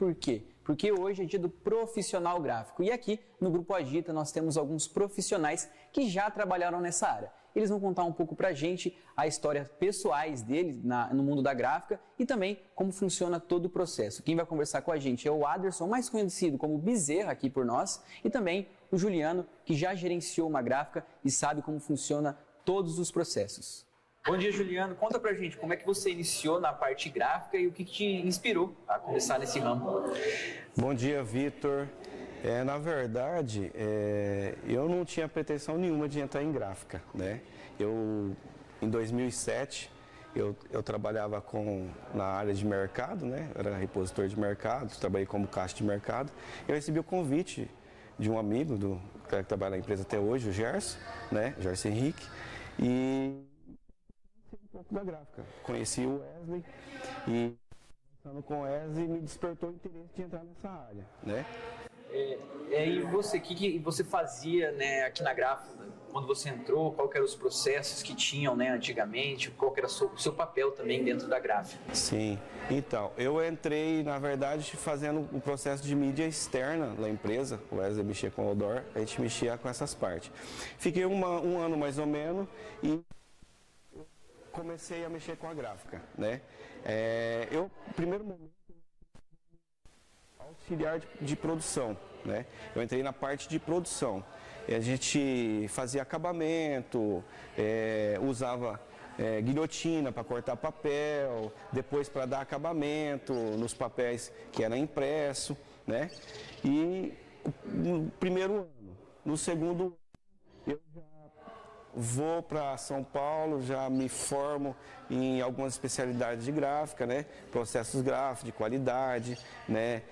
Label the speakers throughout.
Speaker 1: Por quê? Porque hoje é dia do profissional gráfico e aqui no Grupo Agita nós temos alguns profissionais que já trabalharam nessa área. Eles vão contar um pouco pra gente a história pessoais deles no mundo da gráfica e também como funciona todo o processo. Quem vai conversar com a gente é o Aderson, mais conhecido como Bezerra aqui por nós, e também o Juliano, que já gerenciou uma gráfica e sabe como funciona todos os processos. Bom dia, Juliano. Conta pra gente como é que você iniciou na parte gráfica e o que te inspirou a começar nesse ramo.
Speaker 2: Bom dia, Vitor. Na verdade, eu não tinha pretensão nenhuma de entrar em gráfica, né? Em 2007, eu trabalhava na área de mercado, né? Eu era repositor de mercado, trabalhei como caixa de mercado. Eu recebi o convite de um amigo que trabalha na empresa até hoje, o Gerson, né? Gerson Henrique, e um pouco da gráfica. Conheci o Wesley e conversando com o Wesley me despertou o interesse de entrar nessa área, né?
Speaker 1: E você, o que você fazia, né, aqui na gráfica, quando você entrou, qual que eram os processos que tinham, né, antigamente, qual que era o seu papel também dentro da gráfica?
Speaker 2: Sim, então, eu entrei, na verdade, fazendo o processo de mídia externa da empresa, o Wesley mexia com o outdoor, a gente mexia com essas partes. Fiquei um ano mais ou menos e comecei a mexer com a gráfica, né? Primeiro momento, auxiliar de produção, né? Eu entrei na parte de produção. A gente fazia acabamento, usava guilhotina para cortar papel, depois para dar acabamento nos papéis que era impresso, né? E no primeiro ano, no segundo ano, eu já vou para São Paulo, já me formo em algumas especialidades de gráfica, né? Processos gráficos de qualidade, né?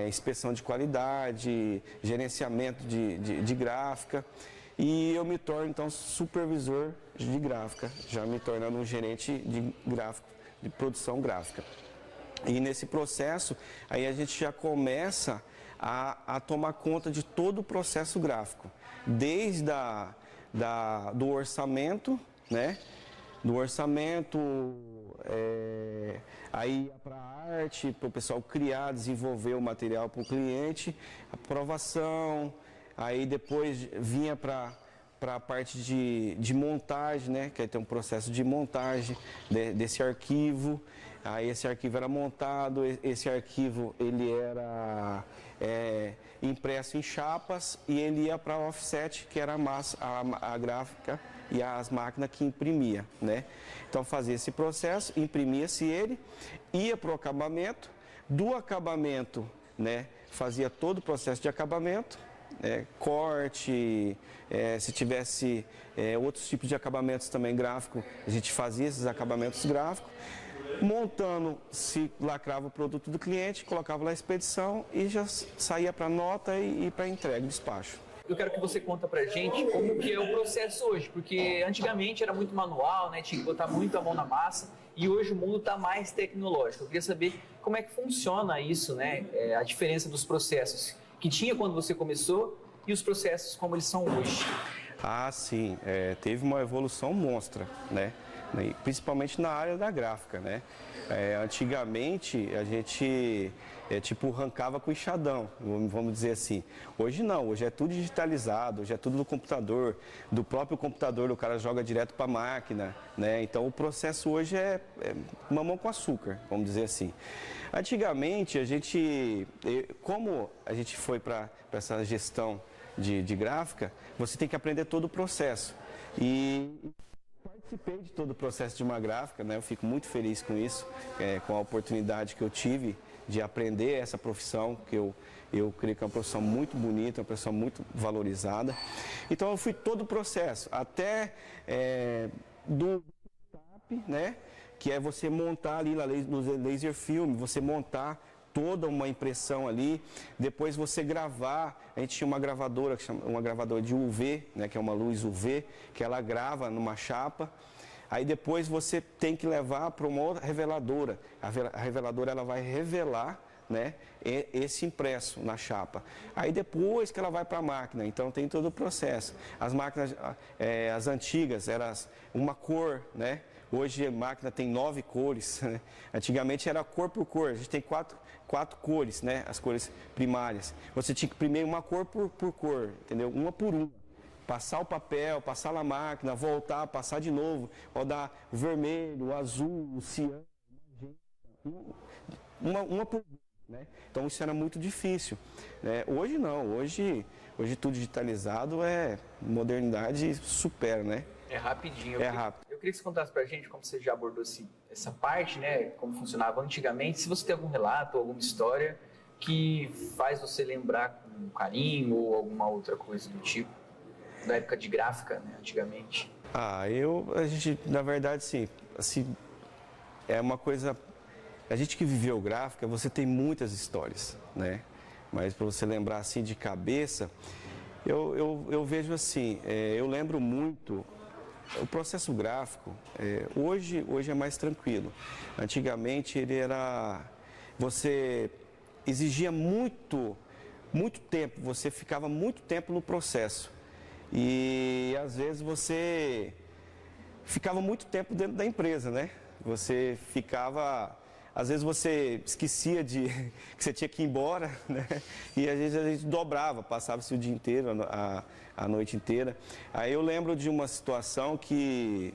Speaker 2: Inspeção de qualidade, gerenciamento de gráfica. E eu me torno, então, supervisor de gráfica, já me tornando um gerente de gráfico, de produção gráfica. E nesse processo, aí a gente já começa a tomar conta de todo o processo gráfico, desde do orçamento, né? Do orçamento, aí ia para a arte, para o pessoal criar, desenvolver o material para o cliente, aprovação, aí depois vinha para a parte de montagem, né? Que aí tem um processo de montagem desse arquivo. Aí esse arquivo era montado, esse arquivo ele era impresso em chapas e ele ia para a offset, que era a gráfica e as máquinas que imprimia, né? Então fazia esse processo, imprimia-se ele, ia para o acabamento, do acabamento, né? Fazia todo o processo de acabamento, corte, se tivesse outros tipos de acabamentos também gráfico, a gente fazia esses acabamentos gráficos, montando, se lacrava o produto do cliente, colocava lá a expedição e já saía para nota e para entrega, despacho.
Speaker 1: Eu quero que você conta pra gente como que é o processo hoje, porque antigamente era muito manual, né? Tinha que botar muito a mão na massa e hoje o mundo está mais tecnológico. Eu queria saber como é que funciona isso, né? A diferença dos processos que tinha quando você começou e os processos como eles são hoje.
Speaker 2: Ah, sim, teve uma evolução monstra, né? Principalmente na área da gráfica, né? Antigamente a gente arrancava com enxadão, vamos dizer assim. Hoje não, hoje é tudo digitalizado, hoje é tudo no computador, do próprio computador o cara joga direto para a máquina, né? Então o processo hoje é mamão com açúcar, vamos dizer assim. Antigamente como a gente foi para essa gestão de gráfica, você tem que aprender todo o processo. E participei de todo o processo de uma gráfica, né? Eu fico muito feliz com isso, com a oportunidade que eu tive de aprender essa profissão, que eu creio que é uma profissão muito bonita, uma profissão muito valorizada. Então eu fui todo o processo, até do setup, né? Que é você montar ali no laser film, você montar toda uma impressão ali, depois você gravar, a gente tinha uma gravadora, uma gravadora de UV, né, que é uma luz UV, que ela grava numa chapa, aí depois você tem que levar para uma outra reveladora, a reveladora ela vai revelar, né, esse impresso na chapa, aí depois que ela vai para a máquina, então tem todo o processo. As máquinas, as antigas, eram uma cor, né, Hoje a máquina tem 9 cores, né? Antigamente era cor por cor, a gente tem quatro cores, né? As cores primárias. Você tinha que imprimir uma cor por cor, entendeu? Uma por uma. Passar o papel, passar na máquina, voltar, passar de novo, rodar o vermelho, o azul, o ciano, uma por vez, né? Então isso era muito difícil, né? Hoje não, hoje tudo digitalizado modernidade supera, né?
Speaker 1: É rapidinho.
Speaker 2: Rápido.
Speaker 1: Eu queria que você contasse pra gente como você já abordou essa parte, né? Como funcionava antigamente. Se você tem algum relato, alguma história que faz você lembrar com carinho ou alguma outra coisa do tipo, da época de gráfica, né? Antigamente.
Speaker 2: A gente, na verdade, sim, assim, é uma coisa... A gente que viveu gráfica, você tem muitas histórias, né? Mas para você lembrar assim de cabeça, eu vejo assim, eu lembro muito, o processo gráfico, hoje é mais tranquilo. Antigamente você exigia muito tempo, você ficava muito tempo no processo. E às vezes você ficava muito tempo dentro da empresa, né? Você ficava... Às vezes você esquecia que você tinha que ir embora, né? E às vezes a gente dobrava, passava-se o dia inteiro, a noite inteira. Aí eu lembro de uma situação que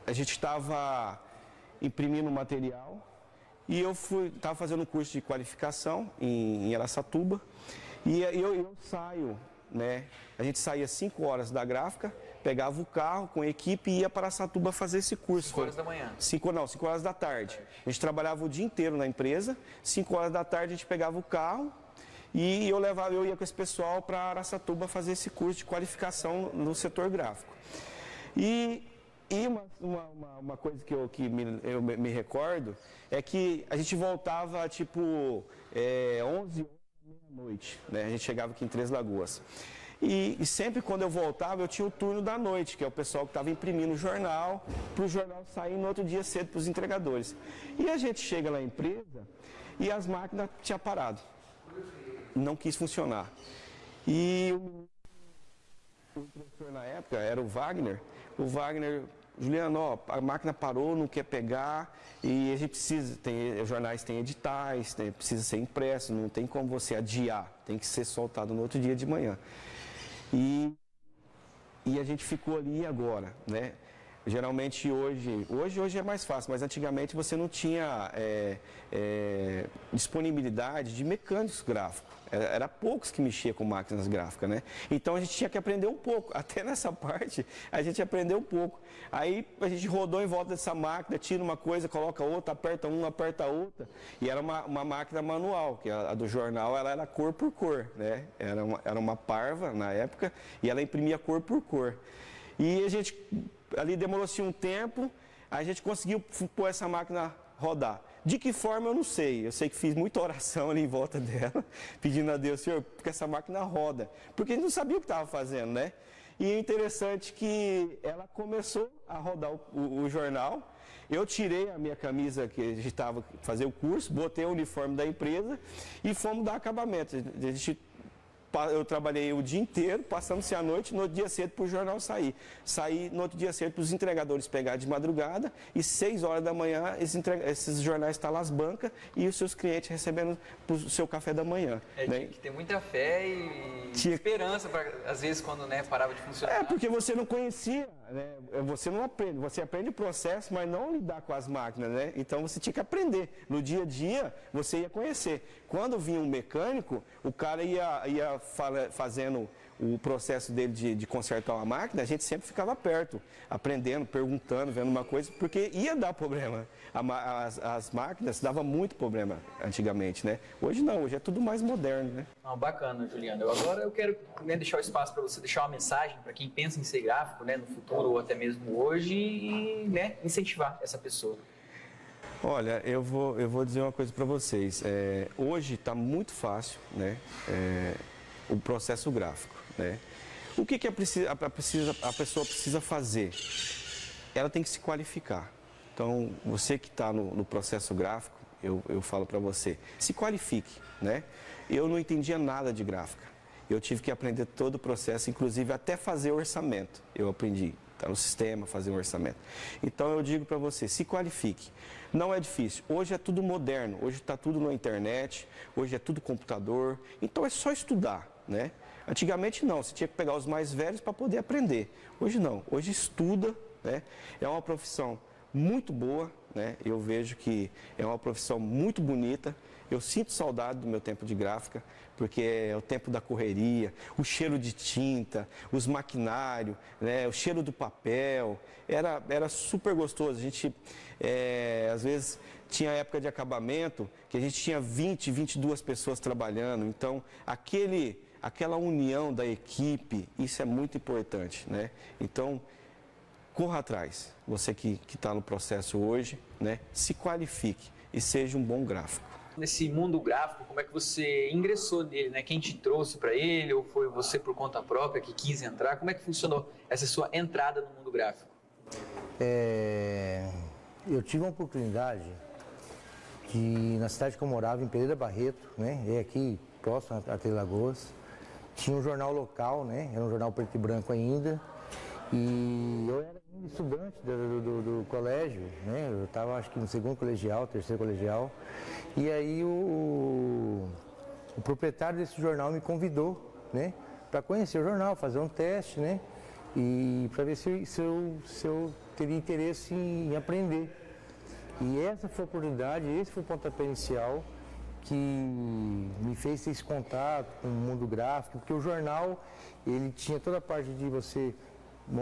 Speaker 2: a gente estava imprimindo material e eu estava fazendo um curso de qualificação em Araçatuba e eu saio, né? A gente saía às 5 horas da gráfica, pegava o carro com a equipe e ia para Araçatuba fazer esse curso.
Speaker 1: 5 horas da manhã?
Speaker 2: 5 horas da tarde. A gente trabalhava o dia inteiro na empresa, 5 horas da tarde a gente pegava o carro e eu ia com esse pessoal para Araçatuba fazer esse curso de qualificação no setor gráfico. E uma coisa que eu me recordo é que a gente voltava tipo 11 horas da noite, né? A gente chegava aqui em Três Lagoas. E sempre quando eu voltava, eu tinha o turno da noite, que é o pessoal que estava imprimindo o jornal, para o jornal sair no outro dia cedo para os entregadores. E a gente chega na empresa e as máquinas tinham parado. Não quis funcionar. E o professor na época era o Wagner. O Wagner, Juliano, ó, a máquina parou, não quer pegar e a gente precisa, os jornais têm editais, precisa ser impresso, não tem como você adiar, tem que ser soltado no outro dia de manhã. E a gente ficou ali agora, né? Geralmente hoje é mais fácil, mas antigamente você não tinha disponibilidade de mecânicos gráficos. Era poucos que mexiam com máquinas gráficas, né? Então a gente tinha que aprender um pouco. Até nessa parte a gente aprendeu um pouco. Aí a gente rodou em volta dessa máquina, tira uma coisa, coloca outra, aperta uma, aperta outra. E era uma máquina manual, que a do jornal ela era cor por cor, né? Era uma Parva na época e ela imprimia cor por cor. E a gente ali demorou-se um tempo, a gente conseguiu pôr essa máquina rodar. De que forma eu não sei. Eu sei que fiz muita oração ali em volta dela, pedindo a Deus, Senhor, porque essa máquina roda. Porque a gente não sabia o que estava fazendo, né? E é interessante que ela começou a rodar o jornal. Eu tirei a minha camisa que a gente estava fazer o curso, botei o uniforme da empresa e fomos dar acabamento. Eu trabalhei o dia inteiro, passamos-se a noite, no outro dia cedo para o jornal sair. Saí no outro dia cedo para os entregadores pegar de madrugada e 6 horas da manhã esses jornais estão lá nas bancas e os seus clientes recebendo o seu café da manhã. Né?
Speaker 1: Tinha que ter muita fé e esperança, às vezes, quando parava de funcionar.
Speaker 2: Porque você não conhecia, né? Você não aprende. Você aprende o processo, mas não lidar com as máquinas, né? Então você tinha que aprender. No dia a dia, você ia conhecer. Quando vinha um mecânico, o cara ia fazendo o processo dele de consertar uma máquina, a gente sempre ficava perto, aprendendo, perguntando, vendo uma coisa, porque ia dar problema. As máquinas davam muito problema antigamente, né? Hoje não, hoje é tudo mais moderno, né?
Speaker 1: Bacana, Juliano. Agora eu quero deixar o espaço para você deixar uma mensagem para quem pensa em ser gráfico, né, no futuro ou até mesmo hoje e, né, incentivar essa pessoa.
Speaker 2: Olha, eu vou dizer uma coisa para vocês. Hoje está muito fácil, né? O processo gráfico, né? O que a pessoa precisa fazer? Ela tem que se qualificar. Então, você que está no processo gráfico, eu falo para você, se qualifique, né? Eu não entendia nada de gráfica. Eu tive que aprender todo o processo, inclusive até fazer orçamento. Eu aprendi está no sistema, fazer um orçamento. Então eu digo para você, se qualifique. Não é difícil. Hoje é tudo moderno, hoje está tudo na internet, hoje é tudo computador. Então é só estudar, né? Antigamente não, você tinha que pegar os mais velhos para poder aprender. Hoje não, hoje estuda, né? É uma profissão muito boa, né? Eu vejo que é uma profissão muito bonita. Eu sinto saudade do meu tempo de gráfica, porque é o tempo da correria, o cheiro de tinta, os maquinários, né? O cheiro do papel, era super gostoso. A gente, às vezes, tinha época de acabamento que a gente tinha 20, 22 pessoas trabalhando, então aquela união da equipe, isso é muito importante, né? Então, corra atrás, você que está no processo hoje, né? Se qualifique e seja um bom gráfico.
Speaker 3: Nesse mundo gráfico, como é que você ingressou nele, né? Quem te trouxe para ele ou foi você por conta própria que quis entrar? Como é que funcionou essa sua entrada no mundo gráfico?
Speaker 4: Eu tive uma oportunidade na cidade que eu morava, em Pereira Barreto, né? É aqui próximo a Três Lagoas. Tinha um jornal local, né? Era um jornal preto e branco ainda. E eu era estudante do colégio, né? Eu estava acho que no segundo colegial, terceiro colegial. E aí o proprietário desse jornal me convidou, né? Para conhecer o jornal, fazer um teste, né? E para ver se eu teria interesse em aprender. E essa foi a oportunidade, esse foi o pontapé inicial que me fez ter esse contato com o mundo gráfico, porque o jornal, ele tinha toda a parte de você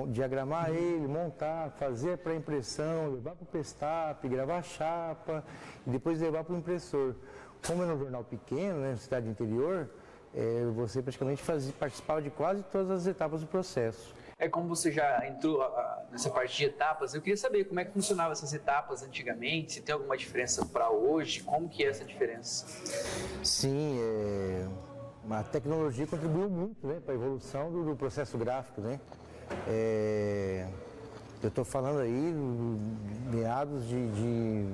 Speaker 4: diagramar ele, montar, fazer a pré-impressão, levar para o Pestap, gravar a chapa e depois levar para o impressor. Como era um jornal pequeno, né, cidade interior, você praticamente participava de quase todas as etapas do processo.
Speaker 3: Como você já entrou nessa parte de etapas, eu queria saber como é que funcionavam essas etapas antigamente, se tem alguma diferença para hoje, como que é essa diferença?
Speaker 4: Sim, a tecnologia contribuiu muito, né, para a evolução do processo gráfico, né? Eu estou falando aí meados de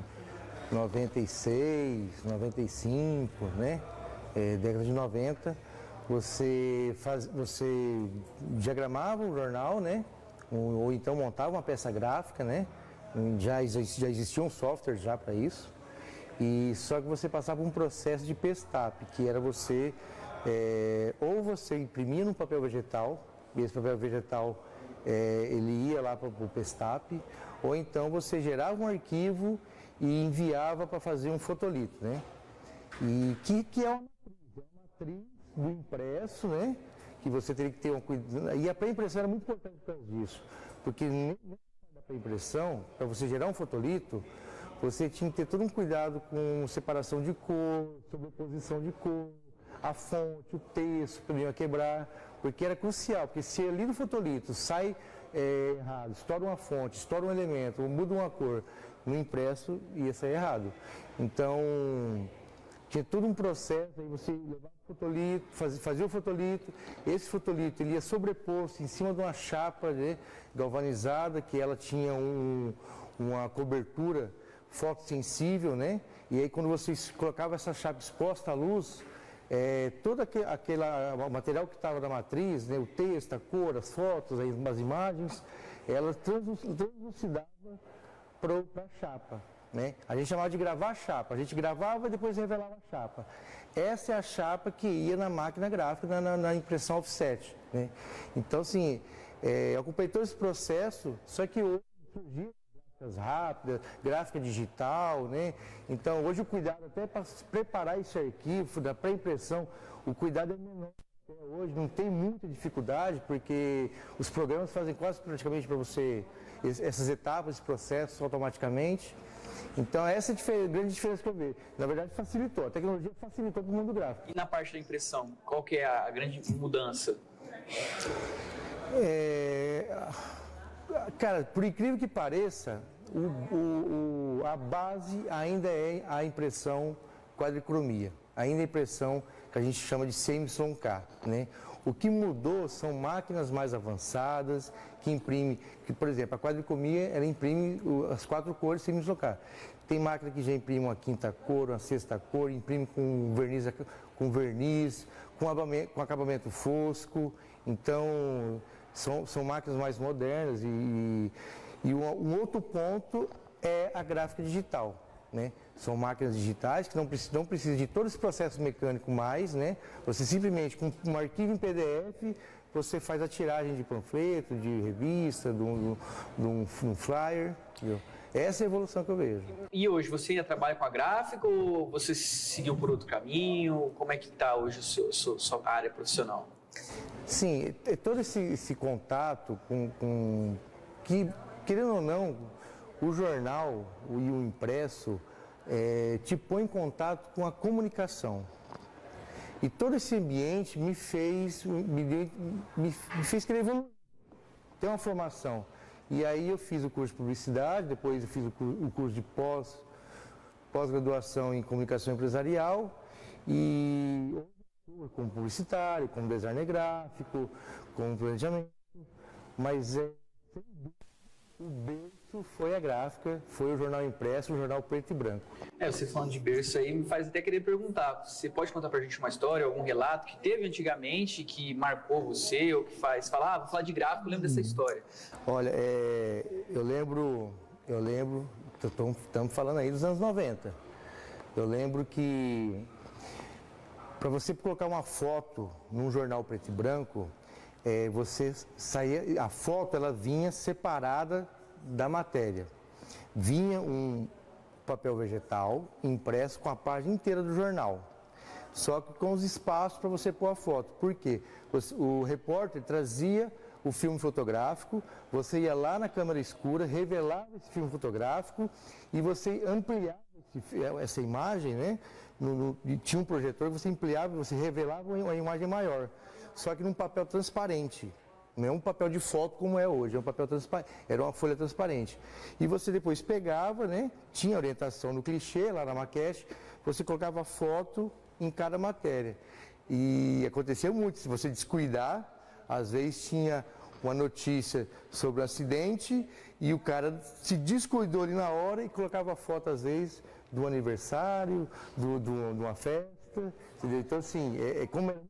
Speaker 4: 96, 95, né? Década de 90, você diagramava um jornal, né? Ou então montava uma peça gráfica, né? Já existia um software já para isso. E só que você passava por um processo de Pestap, que era você ou você imprimia num papel vegetal, e esse papel vegetal ele ia lá para o Pestap, ou então você gerava um arquivo e enviava para fazer um fotolito, né? E que é uma matriz do impresso, né? Que você teria que ter um cuidado. E a pré-impressão era muito importante por causa disso, porque na pré-impressão, para você gerar um fotolito, você tinha que ter todo um cuidado com separação de cor, sobreposição de cor, a fonte, o texto, para não ia quebrar, porque era crucial, porque se ali no fotolito sai errado, estoura uma fonte, estoura um elemento, muda uma cor, no impresso ia sair errado. Então, tinha todo um processo, aí você levava o fotolito, fazia o fotolito, esse fotolito ele ia sobreposto em cima de uma chapa, né, galvanizada, que ela tinha uma cobertura fotossensível, né? E aí quando você colocava essa chapa exposta à luz, todo aquele material que estava na matriz, né, o texto, a cor, as fotos, as imagens, ela translucidava para a chapa, né? A gente chamava de gravar a chapa, a gente gravava e depois revelava a chapa. Essa é a chapa que ia na máquina gráfica, na impressão offset, né? Então, assim, eu acompanhei todo esse processo, só que hoje surgiu gráficas rápidas, gráfica digital, né? Então, hoje o cuidado até para preparar esse arquivo da pré-impressão, o cuidado é menor. Hoje não tem muita dificuldade, porque os programas fazem quase praticamente para você essas etapas, esse processo automaticamente. Então, essa é a grande diferença que eu vejo. Na verdade, facilitou. A tecnologia facilitou para o mundo gráfico.
Speaker 3: E na parte da impressão, qual que é a grande mudança?
Speaker 4: Cara, por incrível que pareça, a base ainda é a impressão quadricromia. Ainda é a impressão que a gente chama de CMYK, né? O que mudou são máquinas mais avançadas que imprimem, por exemplo, a quadricromia, ela imprime as 4 cores CMYK. Tem máquina que já imprime uma quinta cor, uma sexta cor, imprime com verniz, com acabamento fosco. Então, são máquinas mais modernas e um outro ponto é a gráfica digital, né? São máquinas digitais que não precisam de todo esse processo mecânico mais, né? Você simplesmente, com um arquivo em PDF, você faz a tiragem de panfleto, de revista, de um flyer, entendeu? Essa é a evolução que eu vejo.
Speaker 3: E hoje, você ainda trabalha com a gráfica ou você seguiu por outro caminho? Como é que está hoje a sua área profissional?
Speaker 4: Sim, todo esse contato que, querendo ou não, o jornal e o impresso te põe em contato com a comunicação. E todo esse ambiente me fez querer evoluir, ter uma formação. E aí eu fiz o curso de publicidade, depois eu fiz o curso de pós-graduação em comunicação empresarial e como publicitário, como designer gráfico, como planejamento, mas o berço foi a gráfica, foi o jornal impresso, o jornal preto e branco.
Speaker 3: Você falando de berço aí me faz até querer perguntar, você pode contar pra gente uma história, algum relato que teve antigamente, que marcou você, ou que falar, vou falar de gráfico, eu lembro dessa história.
Speaker 4: Olha, eu lembro, estamos falando aí dos anos 90, eu lembro que para você colocar uma foto num jornal preto e branco, a foto ela vinha separada da matéria. Vinha um papel vegetal impresso com a página inteira do jornal. Só que com os espaços para você pôr a foto. Por quê? O repórter trazia o filme fotográfico, você ia lá na câmera escura, revelava esse filme fotográfico e você ampliava essa imagem, né? Tinha um projetor, você ampliava, você revelava uma imagem maior. Só que num papel transparente, não é um papel de foto como é hoje, é um papel transparente, era uma folha transparente. E você depois pegava, né, tinha orientação no clichê, lá na maquete, você colocava a foto em cada matéria. E acontecia muito, se você descuidar, às vezes tinha uma notícia sobre um acidente e o cara se descuidou ali na hora e colocava a foto, às vezes, do aniversário, de uma festa, entendeu? Então, assim, como era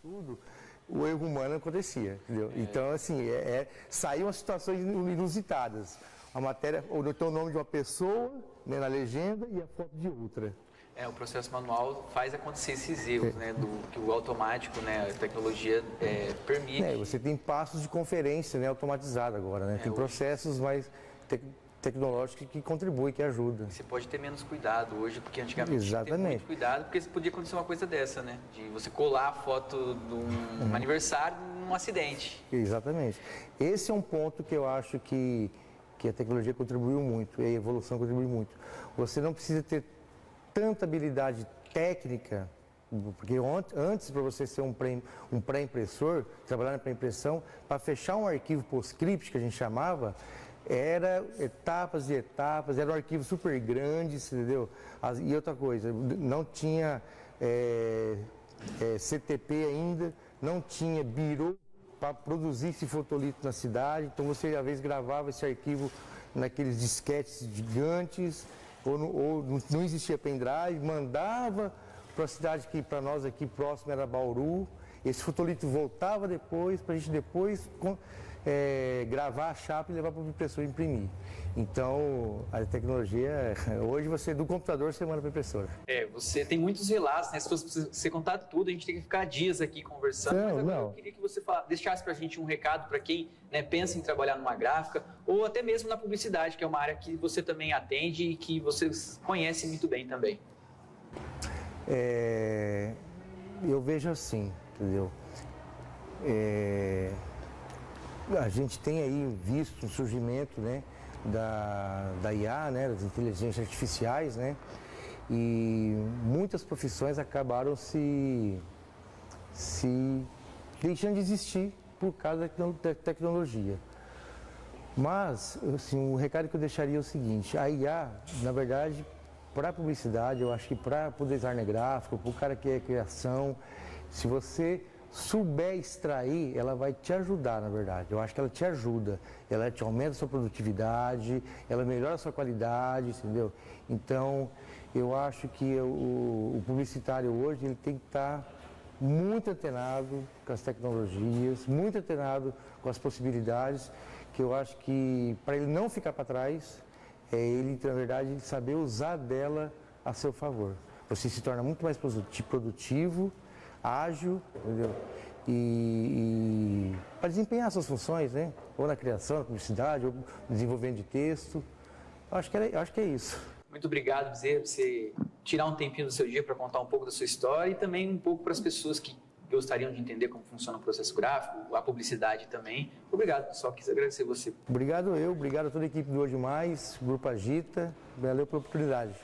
Speaker 4: tudo, o erro humano acontecia, entendeu? Então, assim, saíam situações inusitadas. A matéria, ou então o nome de uma pessoa, né, na legenda e a foto de outra.
Speaker 3: O processo manual faz acontecer esses erros, né, que o automático, né, a tecnologia permite.
Speaker 4: Você tem passos de conferência, né, automatizado agora, né? Tem processos mais tecnológicos que contribuem, que ajudam.
Speaker 3: Você pode ter menos cuidado hoje, porque antigamente
Speaker 4: Exatamente.
Speaker 3: tinha muito cuidado, porque podia acontecer uma coisa dessa, né? De você colar a foto de um aniversário num acidente.
Speaker 4: Exatamente. Esse é um ponto que eu acho que a tecnologia contribuiu muito, e a evolução contribuiu muito. Você não precisa ter tanta habilidade técnica, porque antes, para você ser um pré-impressor, trabalhar na pré-impressão, para fechar um arquivo PostScript, que a gente chamava, era etapas e etapas, era um arquivo super grande, entendeu? E outra coisa, não tinha CTP ainda, não tinha birô para produzir esse fotolito na cidade, então você às vezes gravava esse arquivo naqueles disquetes gigantes, ou não existia pendrive, mandava para a cidade que para nós aqui próximo era Bauru, esse fotolito voltava depois, para a gente depois gravar a chapa e levar para o impressor imprimir. Então, a tecnologia, hoje do computador você manda para a impressora.
Speaker 3: Você tem muitos relatos, né? Se você contar tudo, a gente tem que ficar dias aqui conversando, mas agora eu queria que você deixasse para a gente um recado para quem, né, pensa em trabalhar numa gráfica ou até mesmo na publicidade, que é uma área que você também atende e que você conhece muito bem também.
Speaker 4: Eu vejo assim, entendeu? A gente tem aí visto o surgimento, né, da IA, né, das inteligências artificiais, né, e muitas profissões acabaram se deixando de existir por causa da tecnologia. Mas, assim, o recado que eu deixaria é o seguinte: a IA, na verdade, para a publicidade, eu acho que para o designer gráfico, para o cara que é criação, se você souber extrair, ela vai te ajudar, na verdade. Eu acho que ela te ajuda, ela te aumenta a sua produtividade, ela melhora a sua qualidade, entendeu? Então, eu acho que o publicitário hoje, ele tem que estar muito antenado com as tecnologias, muito antenado com as possibilidades, que eu acho que para ele não ficar para trás, é ele, na verdade, saber usar dela a seu favor. Você se torna muito mais produtivo, ágil, entendeu? E para desempenhar suas funções, né? Ou na criação, na publicidade, ou no desenvolvimento de texto. Acho que é isso.
Speaker 3: Muito obrigado, Bezerra, por você tirar um tempinho do seu dia para contar um pouco da sua história e também um pouco para as pessoas que gostariam de entender como funciona o processo gráfico, a publicidade também. Obrigado, só quis agradecer você.
Speaker 4: Obrigado a toda a equipe do Hoje Mais, Grupo Agita. Valeu pela oportunidade.